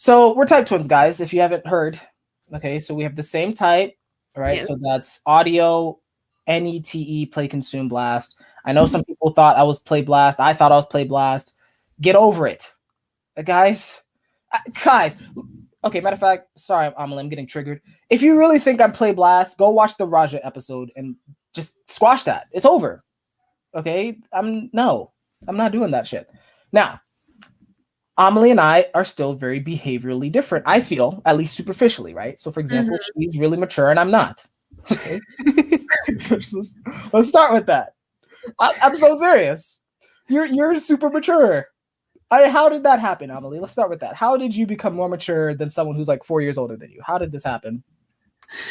So we're type twins, guys. If you haven't heard, okay. So we have the same type, right? Yeah. So that's audio, NETE, play, consume, blast. I know some people thought I was play blast. I thought I was play blast. Get over it, guys. Guys. Okay, matter of fact, sorry, Amelie, I'm getting triggered. If you really think I'm play blast, go watch the Raja episode and just squash that. It's over. Okay, I'm not doing that shit. Now, Amelie and I are still very behaviorally different. I feel, at least superficially, right? So, for example, she's really mature and I'm not. Okay, let's start with that. I'm so serious. You're super mature. How did that happen, Amelie? Let's start with that. How did you become more mature than someone who's like 4 years older than you? How did this happen?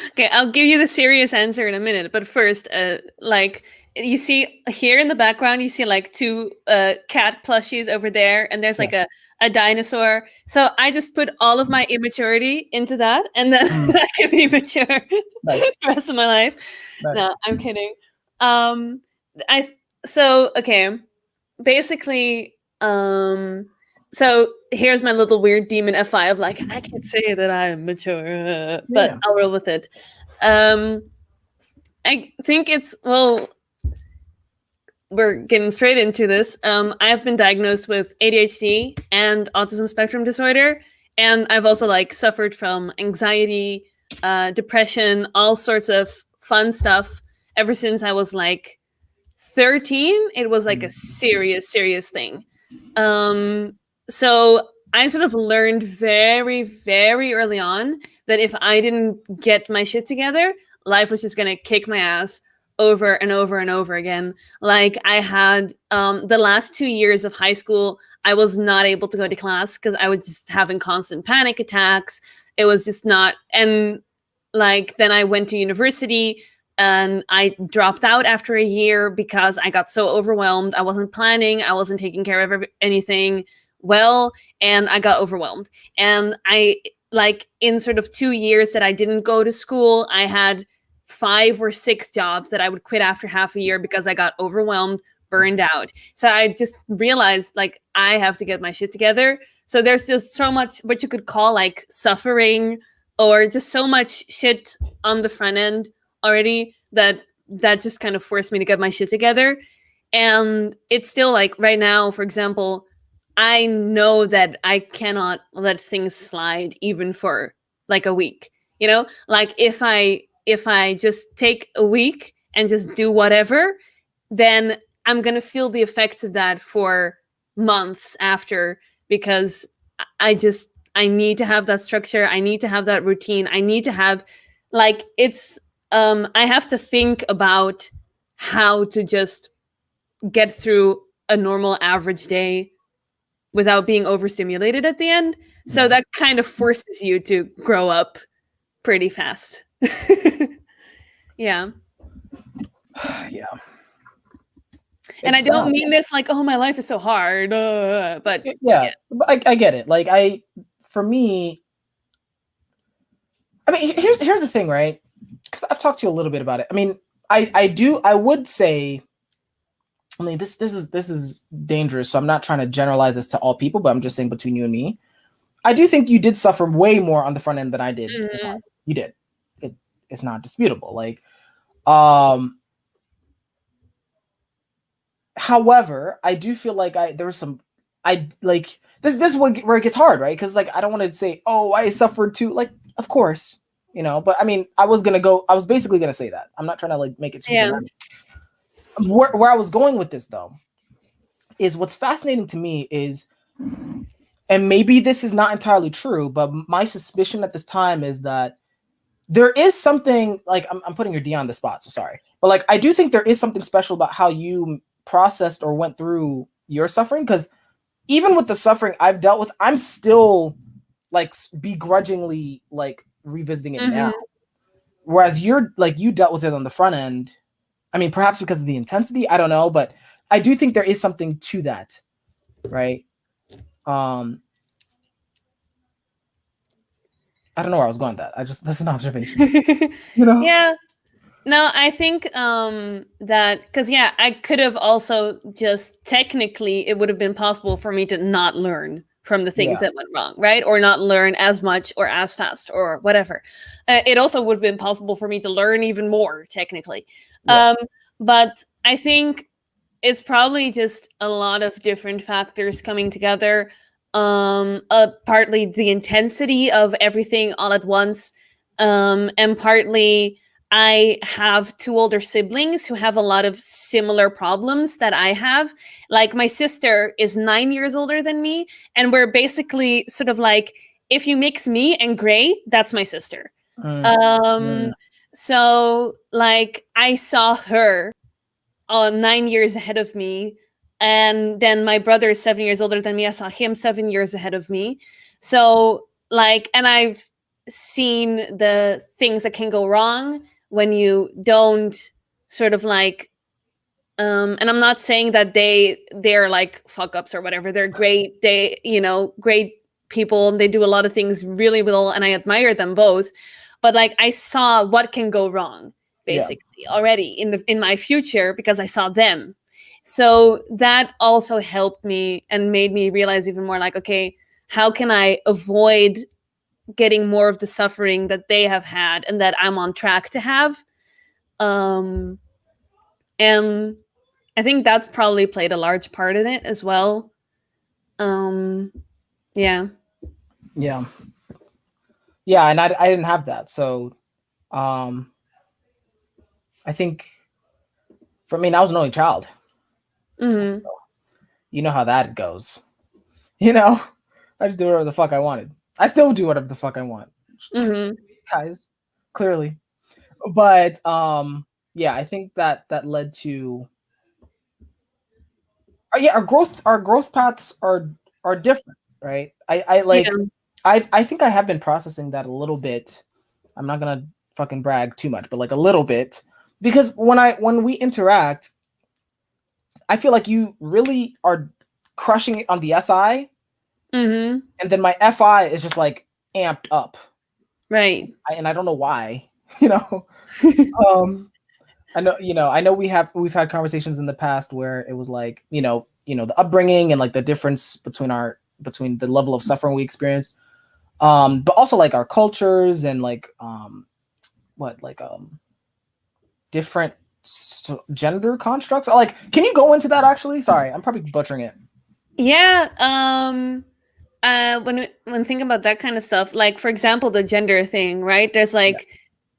Okay, I'll give you the serious answer in a minute. But first, like you see here in the background, you see like two cat plushies over there, and there's like a dinosaur. So I just put all of my immaturity into that, and then I can be mature the rest of my life. Nice. No, I'm kidding. Okay, basically, so here's my little weird demon F5. Like, I can't say that I'm mature, but I'll roll with it. I think we're getting straight into this. I have been diagnosed with ADHD and autism spectrum disorder, and I've also like suffered from anxiety, depression, all sorts of fun stuff ever since I was like 13. It was like a serious thing. So I sort of learned very, very early on that if I didn't get my shit together, life was just going to kick my ass over and over and over again. Like I had the last 2 years of high school, I was not able to go to class because I was just having constant panic attacks. It was just not. And like then I went to university and I dropped out after a year because I got so overwhelmed. I wasn't planning. I wasn't taking care of anything well, and I got overwhelmed. And I, like, in sort of 2 years that I didn't go to school, I had 5 or 6 jobs that I would quit after half a year because I got overwhelmed, burned out. So I just realized, like, I have to get my shit together. So there's just so much what you could call, like, suffering or just so much shit on the front end already that just kind of forced me to get my shit together. And it's still, like, right now, for example, I know that I cannot let things slide even for like a week, you know, like if I just take a week and just do whatever, then I'm going to feel the effects of that for months after, because I need to have that structure. I need to have that routine. I need to have like, I have to think about how to just get through a normal average day without being overstimulated at the end. So that kind of forces you to grow up pretty fast. Yeah. Yeah. And I don't mean this like, oh, my life is so hard. But yeah. I get it. Like for me, I mean, here's the thing, right? Because I've talked to you a little bit about it. I mean, I would say, I mean, this is dangerous. So I'm not trying to generalize this to all people, but I'm just saying between you and me, I do think you did suffer way more on the front end than I did. Mm-hmm. You did. It's not disputable. Like, however, I do feel like there was some, this is where it gets hard, right? Because like I don't want to say, oh, I suffered too. Like, of course, you know. But I mean, I was basically gonna say that. I'm not trying to like make it too dramatic. Where I was going with this though is what's fascinating to me is, and maybe this is not entirely true, but my suspicion at this time is that there is something like I'm putting your D on the spot, so sorry, but like I do think there is something special about how you processed or went through your suffering, because even with the suffering I've dealt with, I'm still like begrudgingly like revisiting it now, whereas you dealt with it on the front end. I mean, perhaps because of the intensity, I don't know, but I do think there is something to that, right? I don't know where I was going with that. That's an observation. You know? Yeah. No, I think that, because I could have also just technically, it would have been possible for me to not learn from the things Yeah. that went wrong, right? Or not learn as much or as fast or whatever. It also would have been possible for me to learn even more technically. Yeah. But I think it's probably just a lot of different factors coming together. Partly the intensity of everything all at once, and partly I have two older siblings who have a lot of similar problems that I have. Like my sister is 9 years older than me, and we're basically sort of like, if you mix me and Gray, that's my sister. Mm, mm, Um, so like I saw her 9 years ahead of me. And then my brother is 7 years older than me. I saw him 7 years ahead of me. So, like, and I've seen the things that can go wrong when you don't sort of like, and I'm not saying that they're like fuck ups or whatever. They're great. Great people. They do a lot of things really well, and I admire them both. But like, I saw what can go wrong yeah. basically already in my future because I saw them. So that also helped me and made me realize even more like, okay, how can I avoid getting more of the suffering that they have had and that I'm on track to have? Um, and I think that's probably played a large part in it as well. Um, yeah. Yeah. Yeah. And I didn't have that. So um I think for me, I was an only child. Hmm. So you know how that goes. You know, I just do whatever the fuck I wanted. I still do whatever the fuck I want. Hmm. Guys, clearly. But yeah, I think that led to yeah, our growth paths are different, right? I Yeah. like I think I have been processing that a little bit. I'm not gonna fucking brag too much, but like a little bit. Because when we interact, I feel like you really are crushing it on the SI, Hmm. and then my FI is just like amped up. Right. And I don't know why, you know. Um I know we've had conversations in the past where it was like, the upbringing and like the difference between the level of suffering we experience. But also like our cultures and like what like different gender constructs. Like, can you go into that actually? Sorry, I'm probably butchering it. Yeah. When thinking about that kind of stuff, like for example, the gender thing, right? There's Yeah. like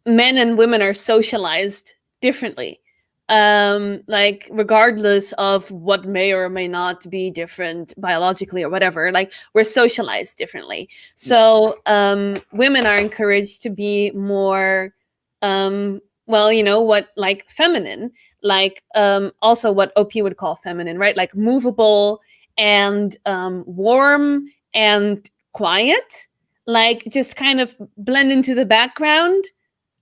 men and women are socialized differently. Like regardless of what may or may not be different biologically or whatever, like we're socialized differently. So women are encouraged to be more well, what like feminine, like also what OP would call feminine, right? Like movable and warm and quiet, like just kind of blend into the background.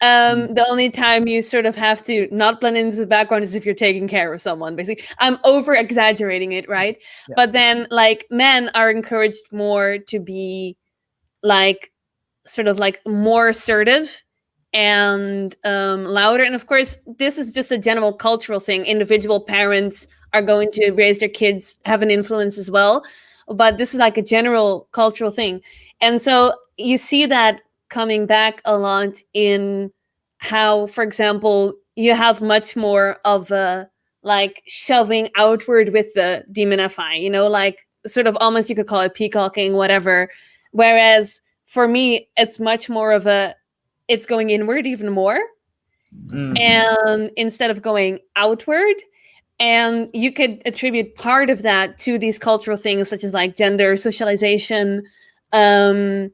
The only time you sort of have to not blend into the background is if you're taking care of someone, basically. I'm over exaggerating it, right? Yeah. But then like men are encouraged more to be like sort of like more assertive and louder. And of course, this is just a general cultural thing. Individual parents are going to raise their kids, have an influence as well. But this is like a general cultural thing. And so you see that coming back a lot in how, for example, you have much more of a like shoving outward with the demon FI, like sort of almost you could call it peacocking, whatever. Whereas for me, it's much more of it's going inward even more. Mm. And instead of going outward, and you could attribute part of that to these cultural things such as like gender, socialization, and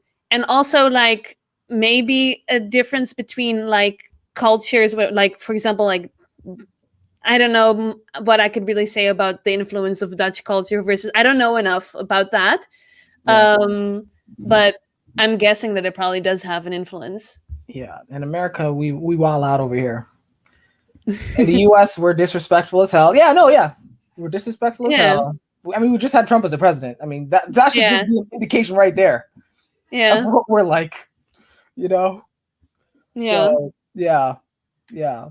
also like maybe a difference between like cultures where, like, for example, like I don't know what I could really say about the influence of Dutch culture versus, I don't know enough about that. Yeah. But I'm guessing that it probably does have an influence. Yeah. In America, we wild out over here. In the US, we're disrespectful as hell. Yeah, no, yeah. We're disrespectful as Yeah. hell. I mean, we just had Trump as a president. I mean, that should Yeah. just be an indication right there of Yeah. what we're like, you know? Yeah. So, yeah. Yeah.